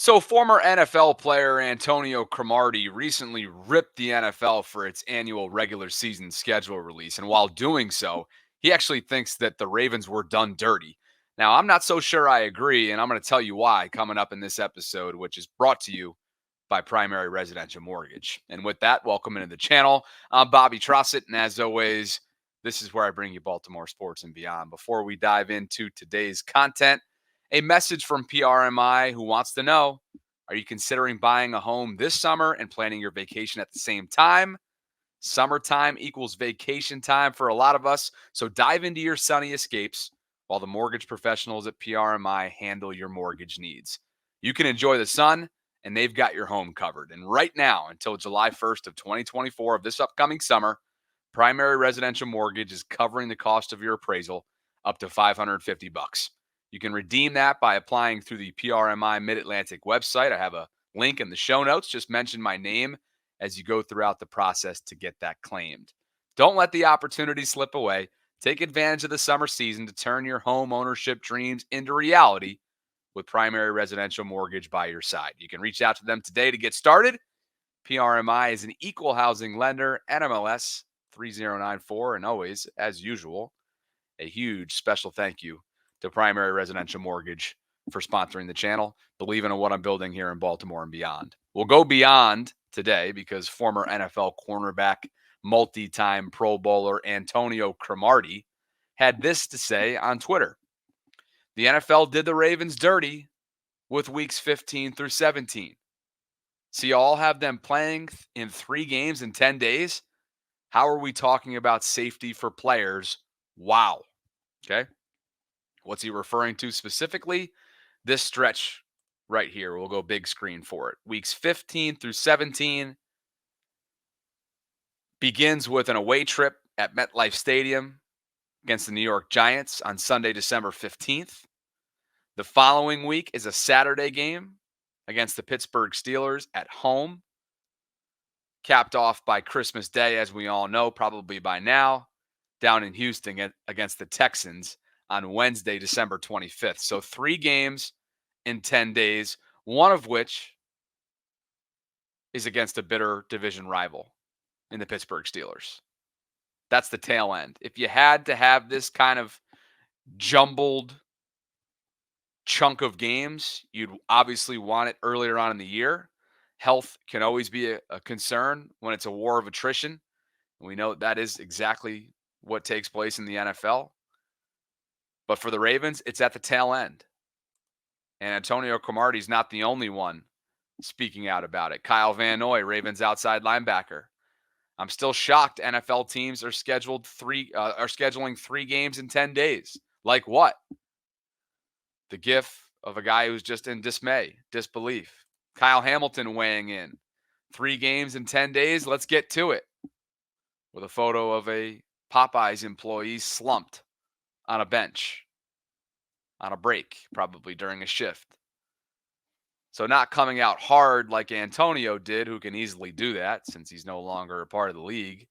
So, former NFL player Antonio Cromartie recently ripped the NFL for its annual regular season schedule release. And while doing so, he actually thinks that the Ravens were done dirty. Now, I'm not so sure I agree, and I'm going to tell you why coming up in this episode, which is brought to you by Primary Residential Mortgage. And with that, welcome into the channel. I'm Bobby Trosset, and as always, this is where I bring you Baltimore sports and beyond. Before we dive into today's content, a message from PRMI who wants to know, are you considering buying a home this summer and planning your vacation at the same time? Summertime equals vacation time for a lot of us, so dive into your sunny escapes while the mortgage professionals at PRMI handle your mortgage needs. You can enjoy the sun, and they've got your home covered. And right now, until July 1st of 2024 of this upcoming summer, Primary Residential Mortgage is covering the cost of your appraisal up to $550. You can redeem that by applying through the PRMI Mid-Atlantic website. I have a link in the show notes. Just mention my name as you go throughout the process to get that claimed. Don't let the opportunity slip away. Take advantage of the summer season to turn your home ownership dreams into reality with Primary Residential Mortgage by your side. You can reach out to them today to get started. PRMI is an equal housing lender, NMLS 3094, and always, as usual, a huge special thank you to Primary Residential Mortgage for sponsoring the channel, believing in what I'm building here in Baltimore and beyond. We'll go beyond today because former NFL cornerback, multi-time Pro Bowler Antonio Cromartie had this to say on Twitter. The NFL did the Ravens dirty with weeks 15 through 17. So you all have them playing in 3 games in 10 days? How are we talking about safety for players? Wow. Okay. What's he referring to specifically? This stretch right here. We'll go big screen for it. Weeks 15 through 17 begins with an away trip at MetLife Stadium against the New York Giants on Sunday, December 15th. The following week is a Saturday game against the Pittsburgh Steelers at home, capped off by Christmas Day, as we all know, probably by now, down in Houston against the Texans on Wednesday, December 25th. So 3 games in 10 days, one of which is against a bitter division rival in the Pittsburgh Steelers. That's the tail end. If you had to have this kind of jumbled chunk of games, you'd obviously want it earlier on in the year. Health can always be a concern when it's a war of attrition. We know that is exactly what takes place in the NFL. But for the Ravens, it's at the tail end. And Antonio Cromartie is not the only one speaking out about it. Kyle Van Noy, Ravens outside linebacker. I'm still shocked NFL teams are scheduling 3 games in 10 days. Like what? The gif of a guy who's just in disbelief. Kyle Hamilton weighing in. 3 games in 10 days, let's get to it. With a photo of a Popeyes employee slumped on a bench, on a break, probably during a shift. So not coming out hard like Antonio did, who can easily do that since he's no longer a part of the league.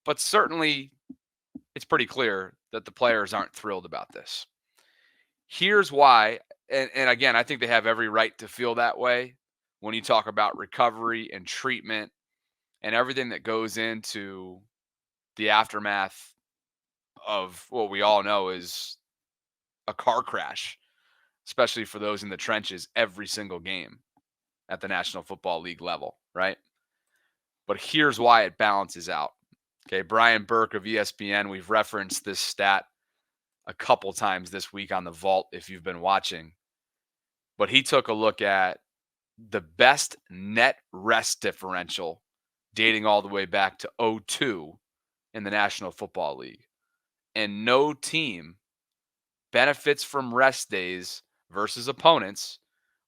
But certainly it's pretty clear that the players aren't thrilled about this. Here's why, and again, I think they have every right to feel that way when you talk about recovery and treatment and everything that goes into the aftermath of what we all know is a car crash, especially for those in the trenches every single game at the National Football League level, right? But here's why it balances out. Okay, Brian Burke of ESPN, we've referenced this stat a couple times this week on the Vault if you've been watching. But he took a look at the best net rest differential dating all the way back to 2002 in the National Football League. And no team benefits from rest days versus opponents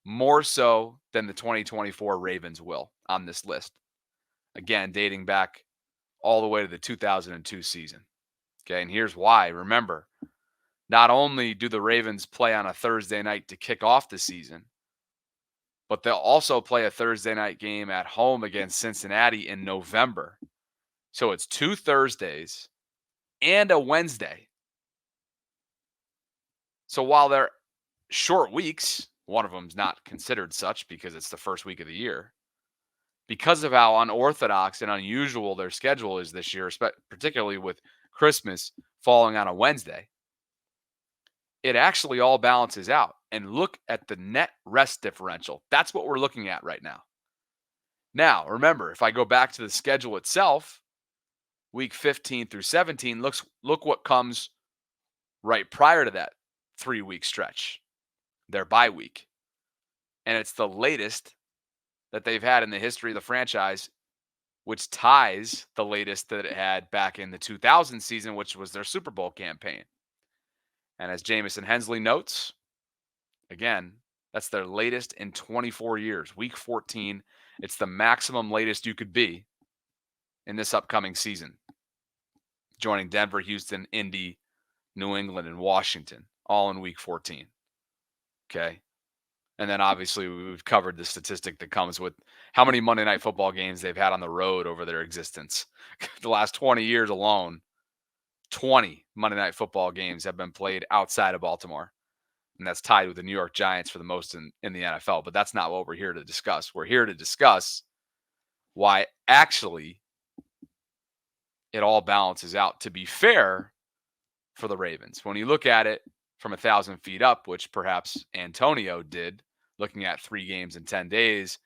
more so than the 2024 Ravens will on this list. Again, dating back all the way to the 2002 season. Okay, and here's why. Remember, not only do the Ravens play on a Thursday night to kick off the season, but they'll also play a Thursday night game at home against Cincinnati in November. So it's 2 Thursdays and a Wednesday. So while they're short weeks, One of them's not considered such because it's the first week of the year. Because of how unorthodox and unusual their schedule is this year, particularly with Christmas falling on a Wednesday, it actually all balances out. And look at the net rest differential. That's what we're looking at right now. Now, remember, if I go back to the schedule itself, week 15 through 17, look what comes right prior to that 3-week stretch, their bye week. And it's the latest that they've had in the history of the franchise, which ties the latest that it had back in the 2000 season, which was their Super Bowl campaign. And as Jamison Hensley notes, again, that's their latest in 24 years. Week 14, it's the maximum latest you could be in this upcoming season. Joining Denver, Houston, Indy, New England, and Washington, all in week 14. Okay. And then obviously we've covered the statistic that comes with how many Monday Night Football games they've had on the road over their existence. The last 20 years alone, 20 Monday Night Football games have been played outside of Baltimore. And that's tied with the New York Giants for the most in the NFL. But that's not what we're here to discuss. We're here to discuss why actually it all balances out to be fair for the Ravens. When you look at it from 1,000 feet up, which perhaps Antonio did, looking at 3 games in 10 days,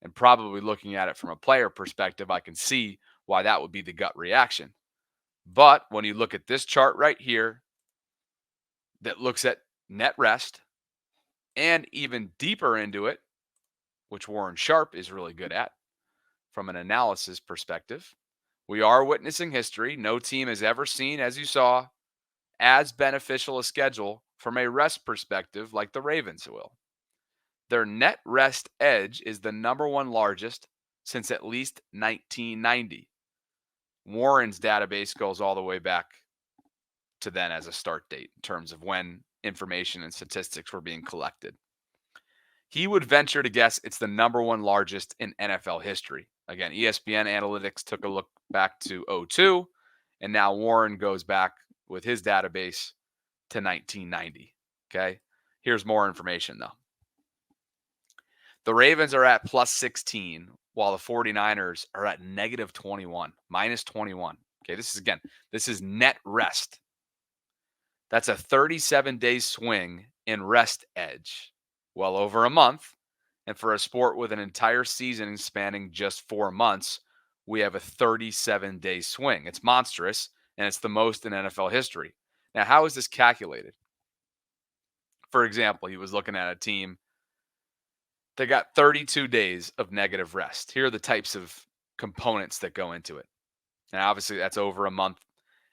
and probably looking at it from a player perspective, I can see why that would be the gut reaction. But when you look at this chart right here that looks at net rest and even deeper into it, which Warren Sharp is really good at from an analysis perspective, we are witnessing history. No team has ever seen, as you saw, as beneficial a schedule from a rest perspective like the Ravens will. Their net rest edge is the number one largest since at least 1990. Warren's database goes all the way back to then as a start date in terms of when information and statistics were being collected. He would venture to guess it's the number one largest in NFL history. Again, ESPN Analytics took a look back to 2002, and now Warren goes back with his database to 1990. Okay. Here's more information, though. The Ravens are at plus 16, while the 49ers are at negative 21, minus 21. Okay. This is net rest. That's a 37-day swing in rest edge, well over a month. And for a sport with an entire season spanning just 4 months, we have a 37-day swing. It's monstrous, and it's the most in NFL history. Now, how is this calculated? For example, he was looking at a team that got 32 days of negative rest. Here are the types of components that go into it. And obviously, that's over a month,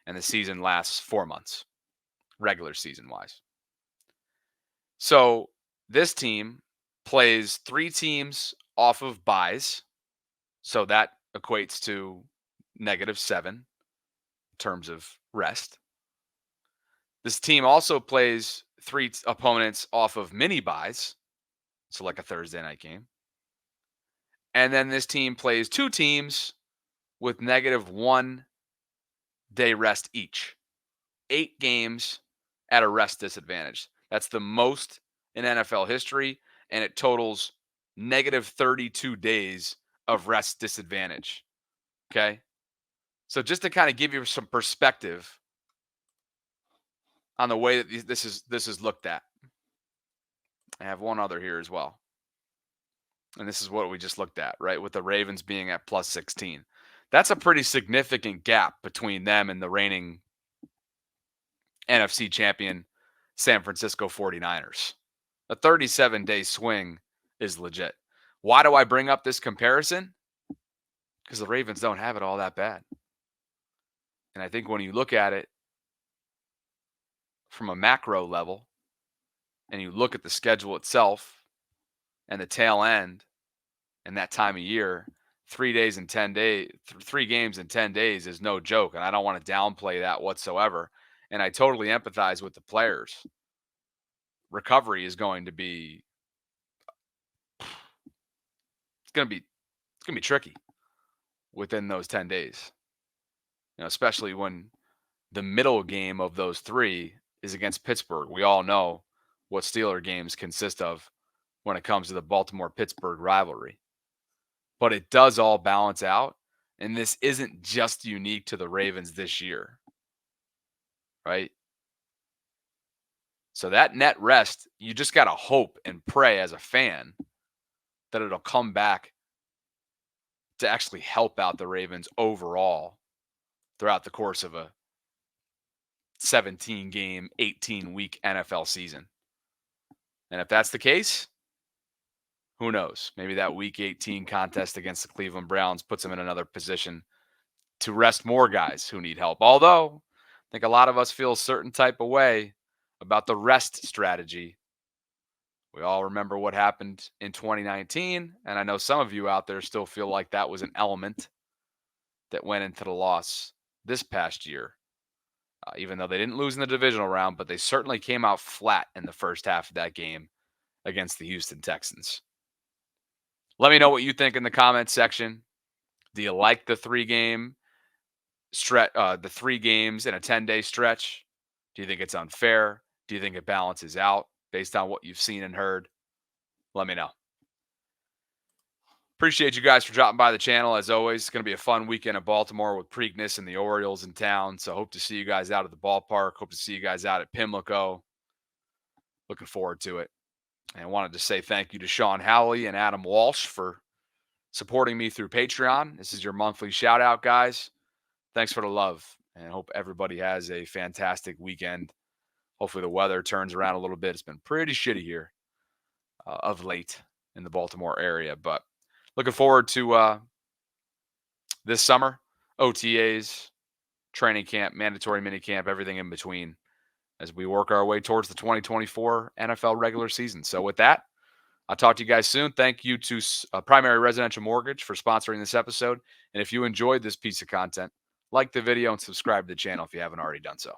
and the season lasts 4 months, regular season-wise. So this team plays 3 teams off of byes. So that equates to -7 in terms of rest. This team also plays 3 opponents off of mini byes. So like a Thursday night game. And then this team plays 2 teams with -1 day rest each. 8 games at a rest disadvantage. That's the most in NFL history, and it totals -32 days of rest disadvantage. Okay? So just to kind of give you some perspective on the way that this is looked at. I have one other here as well. And this is what we just looked at, right? With the Ravens being at plus 16. That's a pretty significant gap between them and the reigning NFC champion San Francisco 49ers. A 37-day swing is legit. Why do I bring up this comparison? Because the Ravens don't have it all that bad. And I think when you look at it from a macro level and you look at the schedule itself and the tail end and that time of year, 3 days and 10 days, 3 games in 10 days is no joke. And I don't want to downplay that whatsoever. And I totally empathize with the players. Recovery is going to be it's going to be tricky within those 10 days. You know, especially when the middle game of those 3 is against Pittsburgh. We all know what Steeler games consist of when it comes to the Baltimore-Pittsburgh rivalry. But it does all balance out, and this isn't just unique to the Ravens this year, right? So that net rest, you just got to hope and pray as a fan that it'll come back to actually help out the Ravens overall throughout the course of a 17 game, 18 week NFL season. And if that's the case, who knows? Maybe that week 18 contest against the Cleveland Browns puts them in another position to rest more guys who need help. Although I think a lot of us feel a certain type of way about the rest strategy. We all remember what happened in 2019, and I know some of you out there still feel like that was an element that went into the loss this past year. Even though they didn't lose in the divisional round, but they certainly came out flat in the first half of that game against the Houston Texans. Let me know what you think in the comments section. Do you like the 3 games in a 10-day stretch? Do you think it's unfair? Do you think it balances out based on what you've seen and heard? Let me know. Appreciate you guys for dropping by the channel. As always, it's going to be a fun weekend in Baltimore with Preakness and the Orioles in town. So hope to see you guys out at the ballpark. Hope to see you guys out at Pimlico. Looking forward to it. And I wanted to say thank you to Sean Howley and Adam Walsh for supporting me through Patreon. This is your monthly shout out, guys. Thanks for the love, and hope everybody has a fantastic weekend. Hopefully the weather turns around a little bit. It's been pretty shitty here of late in the Baltimore area, but looking forward to this summer, OTAs, training camp, mandatory minicamp, everything in between as we work our way towards the 2024 NFL regular season. So with that, I'll talk to you guys soon. Thank you to Primary Residential Mortgage for sponsoring this episode. And if you enjoyed this piece of content, like the video and subscribe to the channel if you haven't already done so.